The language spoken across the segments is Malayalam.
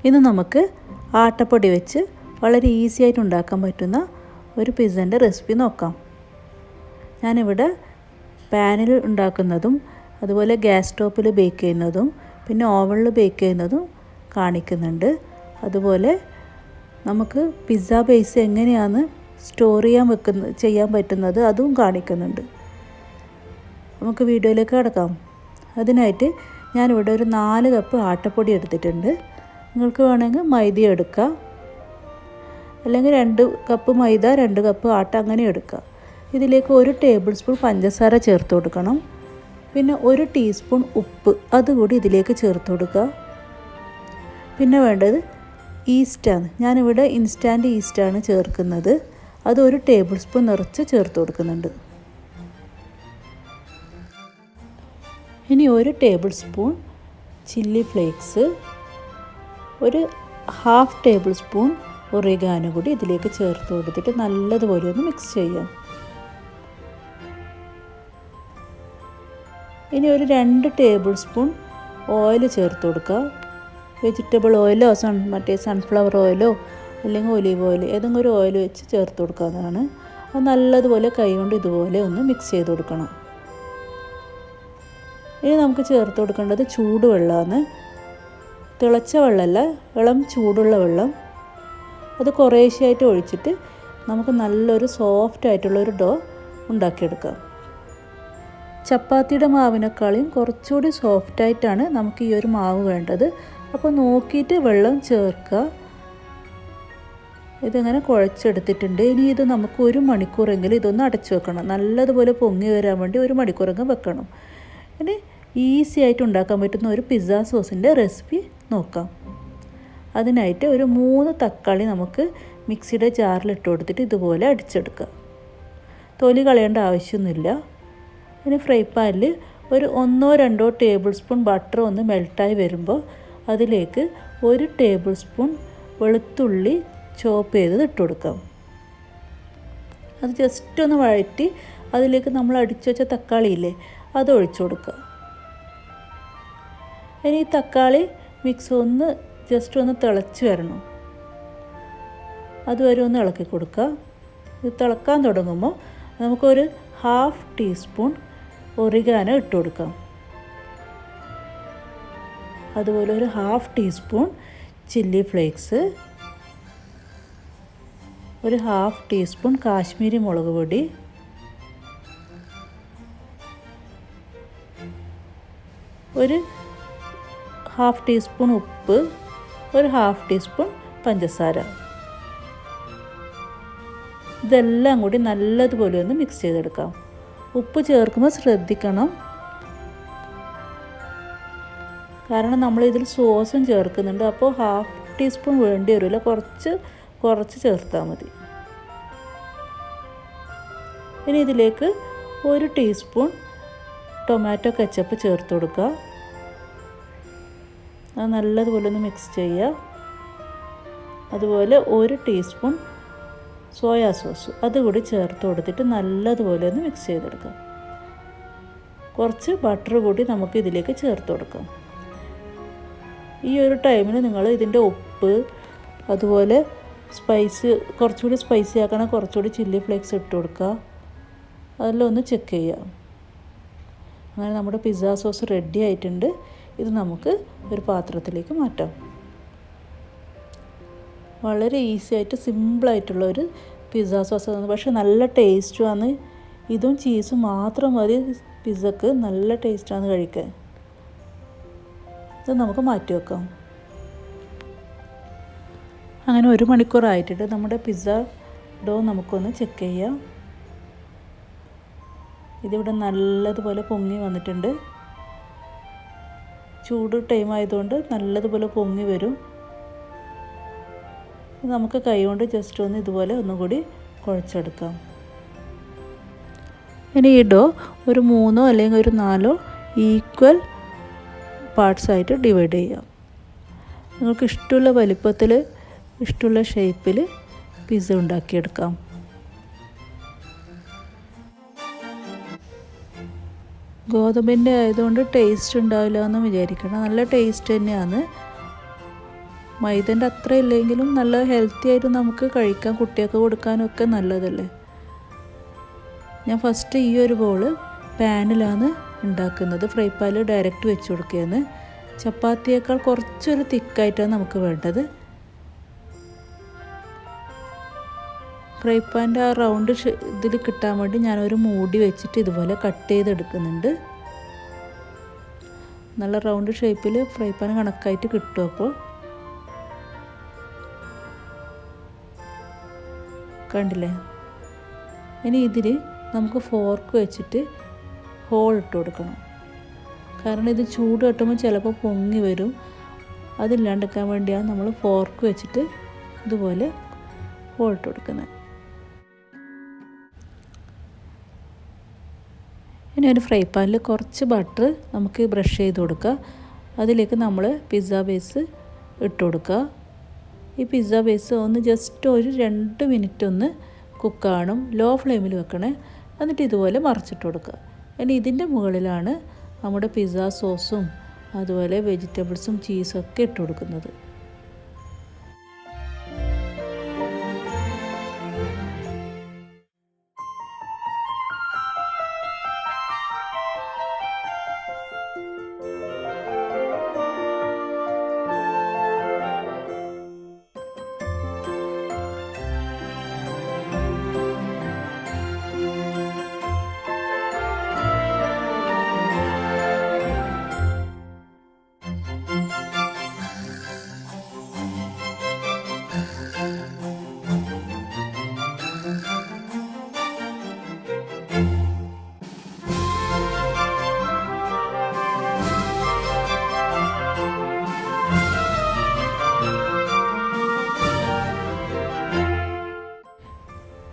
ഇന്ന് നമുക്ക് ആട്ടപ്പൊടി വെച്ച് വളരെ ഈസി ആയിട്ട് ഉണ്ടാക്കാൻ പറ്റുന്ന ഒരു പിസ്സൻ്റെ റെസിപ്പി നോക്കാം. ഞാനിവിടെ പാനിൽ ഉണ്ടാക്കുന്നതും അതുപോലെ ഗ്യാസ് സ്റ്റോപ്പിൽ ബേക്ക് ചെയ്യുന്നതും പിന്നെ ഓവനിൽ ബേക്ക് ചെയ്യുന്നതും കാണിക്കുന്നുണ്ട്. അതുപോലെ നമുക്ക് പിസ്സ ബേസ് എങ്ങനെയാണ് സ്റ്റോർ ചെയ്യാൻ പറ്റുന്നത് അതും കാണിക്കുന്നുണ്ട്. നമുക്ക് വീഡിയോയിലേക്ക് കടക്കാം. അതിനായിട്ട് ഞാനിവിടെ ഒരു 4 കപ്പ് ആട്ടപ്പൊടി എടുത്തിട്ടുണ്ട്. നിങ്ങൾക്ക് വേണമെങ്കിൽ മൈദ എടുക്കാം, അല്ലെങ്കിൽ 2 കപ്പ് മൈദ 2 കപ്പ് ആട്ട അങ്ങനെ എടുക്കാം. ഇതിലേക്ക് 1 ടേബിൾ സ്പൂൺ പഞ്ചസാര ചേർത്ത് കൊടുക്കണം. പിന്നെ 1 ടീസ്പൂൺ ഉപ്പ് അതുകൂടി ഇതിലേക്ക് ചേർത്ത് കൊടുക്കുക. പിന്നെ വേണ്ടത് ഈസ്റ്റാണ്. ഞാനിവിടെ ഇൻസ്റ്റാൻറ്റ് ഈസ്റ്റാണ് ചേർക്കുന്നത്. അത് 1 ടേബിൾ സ്പൂൺ നിറച്ച് ചേർത്ത് കൊടുക്കുന്നുണ്ട്. ഇനി 1 table spoon chilli flakes, 1/2 table spoon oregano കൂടി ഇതിലേക്ക് ചേർത്ത് കൊടുത്തിട്ട് നല്ലതുപോലെ ഒന്ന് മിക്സ് ചെയ്യാം. ഇനി 2 ടേബിൾ സ്പൂൺ ഓയിൽ ചേർത്ത് കൊടുക്കുക. വെജിറ്റബിൾ ഓയിലോ സൺഫ്ലവർ ഓയിലോ അല്ലെങ്കിൽ ഒലീവ് ഓയിൽ ഏതെങ്കിലും ഒരു ഓയിൽ വെച്ച് ചേർത്ത് കൊടുക്കാവുന്നതാണ്. അത് നല്ലതുപോലെ കൈകൊണ്ട് ഇതുപോലെ ഒന്ന് മിക്സ് ചെയ്ത് കൊടുക്കണം. ഇനി നമുക്ക് ചേർത്ത് കൊടുക്കേണ്ടത് ചൂടുവെള്ളമാണ്. തിളച്ച വെള്ളമല്ല, ഇളം ചൂടുള്ള വെള്ളം. അത് കുറേശ്ശെയായിട്ട് ഒഴിച്ചിട്ട് നമുക്ക് നല്ലൊരു സോഫ്റ്റ് ആയിട്ടുള്ളൊരു ഡോ ഉണ്ടാക്കിയെടുക്കാം. ചപ്പാത്തിയുടെ മാവിനേക്കാളും കുറച്ചുകൂടി സോഫ്റ്റായിട്ടാണ് നമുക്ക് ഈ ഒരു മാവ് വേണ്ടത്. അപ്പോൾ നോക്കിയിട്ട് വെള്ളം ചേർക്കുക. ഇതിങ്ങനെ കുഴച്ചെടുത്തിട്ടുണ്ട്. ഇനി ഇത് നമുക്ക് 1 മണിക്കൂറെങ്കിലും ഇതൊന്ന് അടച്ചു വെക്കണം. നല്ലതുപോലെ പൊങ്ങി വരാൻ വേണ്ടി 1 മണിക്കൂറെങ്കിലും വെക്കണം. ഇനി ഈസി ആയിട്ട് ഉണ്ടാക്കാൻ പറ്റുന്ന ഒരു പിസ്സ സോസിൻ്റെ റെസിപ്പി നോക്കാം. അതിനായിട്ട് 3 തക്കാളി നമുക്ക് മിക്സിയുടെ ജാറിലിട്ട് കൊടുത്തിട്ട് ഇതുപോലെ അടിച്ചെടുക്കുക. തൊലി കളയേണ്ട ആവശ്യമൊന്നുമില്ല. ഇനി ഫ്രൈ പാനിൽ 1-2 ടേബിൾ സ്പൂൺ ബട്ടർ ഒന്ന് മെൽട്ടായി വരുമ്പോൾ അതിലേക്ക് 1 ടേബിൾ സ്പൂൺ വെളുത്തുള്ളി ചോപ്പ് ചെയ്തത് ഇട്ട് കൊടുക്കാം. അത് ജസ്റ്റ് ഒന്ന് വഴറ്റി അതിലേക്ക് നമ്മൾ അടിച്ചു വെച്ച തക്കാളിയില്ലേ അത് ഒഴിച്ചു കൊടുക്കുക. ഇനി ഈ തക്കാളി മിക്സ് ജസ്റ്റ് ഒന്ന് തിളച്ച് വരണം. അതുവരെ ഒന്ന് ഇളക്കി കൊടുക്കുക. ഇത് തിളക്കാൻ തുടങ്ങുമ്പോൾ നമുക്കൊരു 1/2 ടീസ്പൂൺ ഒറിഗാനോ ഇട്ട് കൊടുക്കാം. അതുപോലെ ഒരു 1/2 ടീസ്പൂൺ ചില്ലി ഫ്ലേക്സ്, ഒരു 1/2 ടീസ്പൂൺ കാശ്മീരി മുളക് പൊടി, ഒരു 1/2 ടീസ്പൂൺ ഉപ്പ്, ഒരു 1/2 ടീസ്പൂൺ പഞ്ചസാര. ഇതെല്ലാം കൂടി നല്ലതുപോലെ ഒന്ന് മിക്സ് ചെയ്തെടുക്കാം. ഉപ്പ് ചേർക്കുമ്പോൾ ശ്രദ്ധിക്കണം, കാരണം നമ്മളിതിൽ സോസും ചേർക്കുന്നുണ്ട്. അപ്പോൾ 1/2 ടീസ്പൂൺ വേണ്ടി വരില്ല, കുറച്ച് ചേർത്താൽ മതി. ഇനി ഇതിലേക്ക് 1 ടീസ്പൂൺ ടൊമാറ്റോ കെച്ചപ്പ് ചേർത്ത് കൊടുക്കുക. അത് നല്ലതുപോലെ ഒന്ന് മിക്സ് ചെയ്യുക. അതുപോലെ 1 ടീസ്പൂൺ സോയാ സോസ് അതുകൂടി ചേർത്ത് കൊടുത്തിട്ട് നല്ലതുപോലെ ഒന്ന് മിക്സ് ചെയ്തെടുക്കാം. കുറച്ച് ബട്ടർ കൂടി നമുക്ക് ഇതിലേക്ക് ചേർത്ത് കൊടുക്കാം. ഈ ഒരു ടൈമിൽ നിങ്ങൾ ഇതിൻ്റെ ഉപ്പ് അതുപോലെ കുറച്ചുകൂടി സ്പൈസി ആക്കണം, കുറച്ചുകൂടി ചില്ലി ഫ്ലേക്സ് ഇട്ട് കൊടുക്കുക. അതെല്ലാം ഒന്ന് ചെക്ക് ചെയ്യുക. അങ്ങനെ നമ്മുടെ പിസ്സ സോസ് റെഡി ആയിട്ടുണ്ട്. ഇത് നമുക്ക് ഒരു പാത്രത്തിലേക്ക് മാറ്റാം. വളരെ ഈസി ആയിട്ട് സിമ്പിളായിട്ടുള്ളൊരു പിസ്സ സോസാണ്, പക്ഷേ നല്ല ടേസ്റ്റുമാണ്. ഇതും ചീസും മാത്രം മതി പിസ്സക്ക്, നല്ല ടേസ്റ്റാണ് കഴിക്കാൻ. ഇത് നമുക്ക് മാറ്റി വെക്കാം. അങ്ങനെ 1 മണിക്കൂറായിട്ടിട്ട് നമ്മുടെ പിസ്സ ഡോ നമുക്കൊന്ന് ചെക്ക് ചെയ്യാം. ഇതിവിടെ നല്ലതുപോലെ പൊങ്ങി വന്നിട്ടുണ്ട്. ചൂട് ടൈം ആയതുകൊണ്ട് നല്ലതുപോലെ പൊങ്ങി വരും. നമുക്ക് കൈകൊണ്ട് ജസ്റ്റ് ഒന്ന് ഇതുപോലെ ഒന്നുകൂടി കുഴച്ചെടുക്കാം. ഇനി ഈ ഡോ ഒരു 3 അല്ലെങ്കിൽ ഒരു 4 ഈക്വൽ പാർട്സായിട്ട് ഡിവൈഡ് ചെയ്യാം. നിങ്ങൾക്ക് ഇഷ്ടമുള്ള വലിപ്പത്തിൽ ഇഷ്ടമുള്ള ഷേപ്പിൽ പിസ്സ ഉണ്ടാക്കിയെടുക്കാം. ഗോതമ്പിൻ്റെ ആയതുകൊണ്ട് ടേസ്റ്റ് ഉണ്ടാവില്ല എന്ന് വിചാരിക്കണം. നല്ല ടേസ്റ്റ് തന്നെയാണ്. മൈദേൻ്റെ അത്ര ഇല്ലെങ്കിലും നല്ല ഹെൽത്തി ആയിട്ട് നമുക്ക് കഴിക്കാം, കുട്ടികൾക്ക് കൊടുക്കാനും ഒക്കെ നല്ലതല്ലേ. ഞാൻ ഫസ്റ്റ് ഈ ഒരു ബോൾ പാനിലാണ് ഉണ്ടാക്കുന്നത്. ഫ്രൈ പാനിൽ ഡയറക്റ്റ് വെച്ച് കൊടുക്കുകയാണ്. ചപ്പാത്തിയേക്കാൾ കുറച്ചൊരു തിക്കായിട്ടാണ് നമുക്ക് വേണ്ടത്. ഫ്രൈ പാൻ്റെ ആ റൗണ്ട് ഇതിൽ കിട്ടാൻ വേണ്ടി ഞാനൊരു മൂടി വെച്ചിട്ട് ഇതുപോലെ കട്ട് ചെയ്തെടുക്കുന്നുണ്ട്. നല്ല റൗണ്ട് ഷേപ്പിൽ ഫ്രൈ പാൻ കണക്കായിട്ട് കിട്ടും. അപ്പോൾ കണ്ടില്ലേ. ഇനി ഇതിൽ നമുക്ക് ഫോർക്ക് വെച്ചിട്ട് ഹോൾ ഇട്ട് കൊടുക്കണം. കാരണം ഇത് ചൂട് തട്ടുമ്പോൾ ചിലപ്പോൾ പൊങ്ങി വരും. അതില്ലാണ്ടിരിക്കാൻ വേണ്ടിയാണ് നമ്മൾ ഫോർക്ക് വെച്ചിട്ട് ഇതുപോലെ ഹോൾ ഇട്ട് കൊടുക്കുന്നത്. ഇനി ഒരു ഫ്രൈ പാനിൽ കുറച്ച് ബട്ടർ നമുക്ക് ബ്രഷ് ചെയ്ത് കൊടുക്കുക. അതിലേക്ക് നമ്മൾ പിസ്സ ബേസ് ഇട്ട് കൊടുക്കുക. ഈ പിസ്സ ബേസ് ഒന്ന് ജസ്റ്റ് ഒരു 2 മിനിറ്റ് ഒന്ന് കുക്കാവണം. ലോ ഫ്ലെയിമിൽ വെക്കണേ. എന്നിട്ട് ഇതുപോലെ മറിച്ചിട്ട് കൊടുക്കുക. ഇനി ഇതിൻ്റെ മുകളിലാണ് നമ്മുടെ പിസ്സ സോസും അതുപോലെ വെജിറ്റബിൾസും ചീസൊക്കെ ഇട്ട് കൊടുക്കുന്നത്.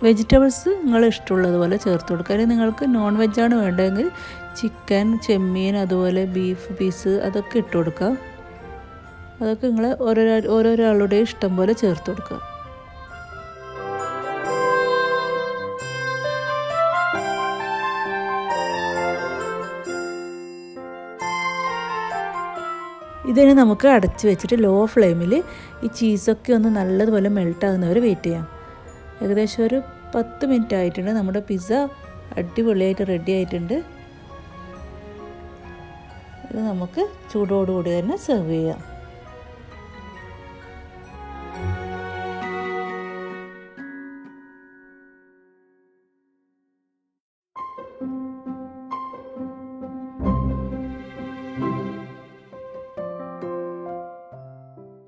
വെജിറ്റബിൾസ് നിങ്ങൾ ഇഷ്ടമുള്ളതുപോലെ ചേർത്ത് കൊടുക്കുക. അല്ലെങ്കിൽ നിങ്ങൾക്ക് നോൺ വെജാണ് വേണ്ടതെങ്കിൽ ചിക്കൻ, ചെമ്മീൻ, അതുപോലെ ബീഫ് പീസ് അതൊക്കെ ഇട്ട് കൊടുക്കുക. അതൊക്കെ നിങ്ങൾ ഓരോരാളുടെ ഇഷ്ടം പോലെ ചേർത്ത് കൊടുക്കുക. ഇതിന് നമുക്ക് അടച്ച് വെച്ചിട്ട് ലോ ഫ്ലെയിമിൽ ഈ ചീസൊക്കെ ഒന്ന് നല്ലതുപോലെ മെൽട്ടാകുന്നവർ വെയിറ്റ് ചെയ്യാം. ഏകദേശം ഒരു 10 മിനിറ്റ് ആയിട്ടുണ്ട്. നമ്മുടെ പിസ്സ അടിപൊളിയായിട്ട് റെഡി ആയിട്ടുണ്ട്. ഇത് നമുക്ക് ചൂടോടുകൂടി തന്നെ സെർവ് ചെയ്യാം.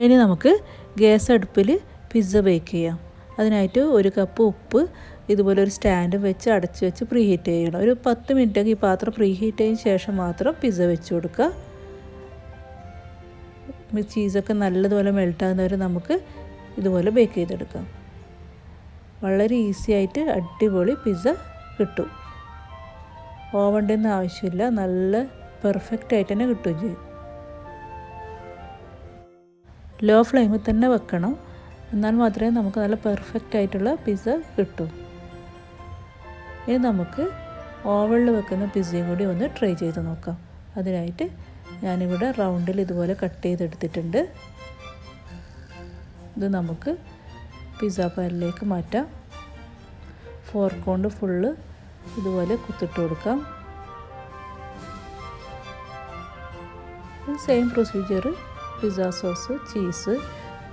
ഇനി നമുക്ക് ഗ്യാസ് അടുപ്പിൽ പിസ്സ ബേക്ക് ചെയ്യാം. അതിനായിട്ട് 1 കപ്പ് ഉപ്പ് ഇതുപോലെ ഒരു സ്റ്റാൻഡ് വെച്ച് അടച്ച് വെച്ച് പ്രീ ഹീറ്റ് ചെയ്യണം. ഒരു 10 മിനിറ്റൊക്കെ ഈ പാത്രം പ്രീ ഹീറ്റ് ചെയ്തതിന് ശേഷം മാത്രം പിസ്സ വെച്ച് കൊടുക്കുക. ചീസൊക്കെ നല്ലതുപോലെ മെൽട്ടാകുന്നവരെ നമുക്ക് ഇതുപോലെ ബേക്ക് ചെയ്തെടുക്കാം. വളരെ ഈസി ആയിട്ട് അടിപൊളി പിസ്സ കിട്ടും. ഓവൻ്റെ ഒന്നും ആവശ്യമില്ല. നല്ല പെർഫെക്റ്റ് ആയിട്ട് തന്നെ കിട്ടുകയും ചെയ്യും. ലോ ഫ്ലെയിമിൽ തന്നെ വെക്കണം. എന്നാൽ മാത്രമേ നമുക്ക് നല്ല പെർഫെക്റ്റ് ആയിട്ടുള്ള പിസ്സ കിട്ടൂ. ഇനി നമുക്ക് ഓവനിൽ വെക്കുന്ന പിസ്സയും കൂടി ഒന്ന് ട്രൈ ചെയ്ത് നോക്കാം. അതിനായിട്ട് ഞാനിവിടെ റൗണ്ടിൽ ഇതുപോലെ കട്ട് ചെയ്തെടുത്തിട്ടുണ്ട്. ഇത് നമുക്ക് പിസ്സ പാനിലേക്ക് മാറ്റാം. ഫോർക്ക് കൊണ്ട് ഫുള്ള് ഇതുപോലെ കുത്തിട്ട് കൊടുക്കാം. Same procedure pizza sauce, cheese,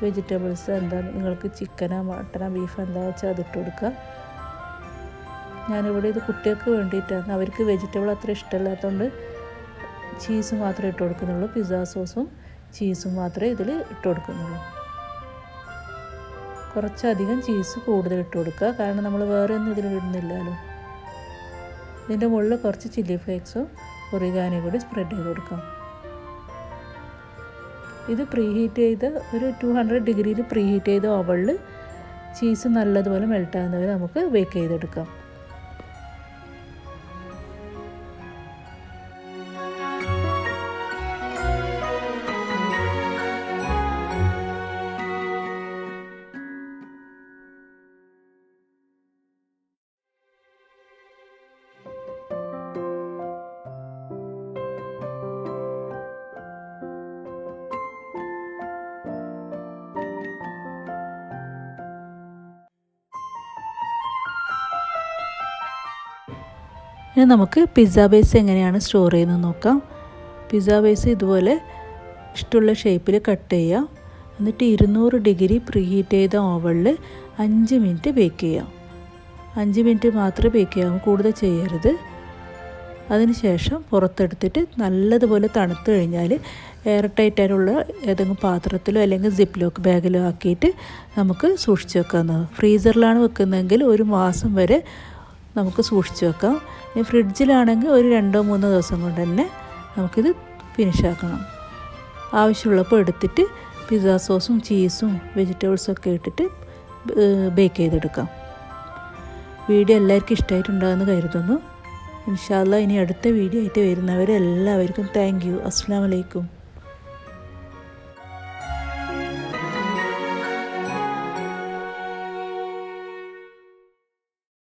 vegetables എന്താ നിങ്ങൾക്ക് ചിക്കനോ മട്ടനോ ബീഫ് എന്താ വെച്ചാൽ അതിട്ട് കൊടുക്കുക. ഞാനിവിടെ ഇത് കുട്ടികൾക്ക് വേണ്ടിയിട്ടാണ്. അവർക്ക് വെജിറ്റബിൾ അത്ര ഇഷ്ടമില്ലാത്തതുകൊണ്ട് ചീസ് മാത്രമേ ഇട്ട് കൊടുക്കുന്നുള്ളൂ. പിസ്സ സോസും ചീസും മാത്രമേ ഇതിൽ ഇട്ട് കൊടുക്കുന്നുള്ളൂ. കുറച്ചധികം ചീസ് കൂടുതൽ ഇട്ട് കൊടുക്കുക. കാരണം നമ്മൾ വേറെ ഒന്നും ഇതിൽ ഇടുന്നില്ലല്ലോ. ഇതിൻ്റെ മുകളിൽ കുറച്ച് ചില്ലി ഫ്ലേക്സും ഒറിഗാനോ കൂടി സ്പ്രെഡ് ചെയ്ത് കൊടുക്കാം. ഇത് പ്രീ ഹീറ്റ് ചെയ്ത് ഒരു 200 ഡിഗ്രിയിൽ പ്രീ ഹീറ്റ് ചെയ്ത ഓവനിൽ ചീസ് നല്ലതുപോലെ മെൽട്ടാകുന്നവരെ നമുക്ക് ബേക്ക് ചെയ്തെടുക്കാം. ഇനി നമുക്ക് പിസ്സ ബേസ് എങ്ങനെയാണ് സ്റ്റോർ ചെയ്യുന്നത് നോക്കാം. പിസ്സ ബേസ് ഇതുപോലെ ഇഷ്ടമുള്ള ഷേപ്പിൽ കട്ട് ചെയ്യുക. എന്നിട്ട് 200 ഡിഗ്രി പ്രീ ഹീറ്റ് ചെയ്ത ഓവനിൽ 5 മിനിറ്റ് ബേക്ക് ചെയ്യാം. 5 മിനിറ്റ് മാത്രമേ ബേക്ക് ചെയ്യാവൂ, കൂടുതൽ ചെയ്യരുത്. അതിനുശേഷം പുറത്തെടുത്തിട്ട് നല്ലതുപോലെ തണുത്ത് കഴിഞ്ഞാൽ എയർ ടൈറ്റായിട്ടുള്ള ഏതെങ്കിലും പാത്രത്തിലോ അല്ലെങ്കിൽ സിപ്പ് ലോക്ക് ബാഗിലോ ആക്കിയിട്ട് നമുക്ക് സൂക്ഷിച്ച് വെക്കാവുന്നത്. ഫ്രീസറിലാണ് വെക്കുന്നതെങ്കിൽ 1 മാസം വരെ നമുക്ക് സൂക്ഷിച്ച് വെക്കാം. ഇനി ഫ്രിഡ്ജിലാണെങ്കിൽ ഒരു 2-3 ദിവസം കൊണ്ട് തന്നെ നമുക്കിത് ഫിനിഷാക്കണം. ആവശ്യമുള്ളപ്പോൾ എടുത്തിട്ട് പിസ്സ സോസും ചീസും വെജിറ്റബിൾസൊക്കെ ഇട്ടിട്ട് ബേക്ക് ചെയ്തെടുക്കാം. വീഡിയോ എല്ലാവർക്കും ഇഷ്ടമായിട്ടുണ്ടാകുമെന്ന് കരുതുന്നു. ഇൻഷാ അല്ലാഹ് ഇനി അടുത്ത വീഡിയോ ആയിട്ട് വരുന്നവരെല്ലാവർക്കും താങ്ക് യു. അസ്സലാമു അലൈക്കും.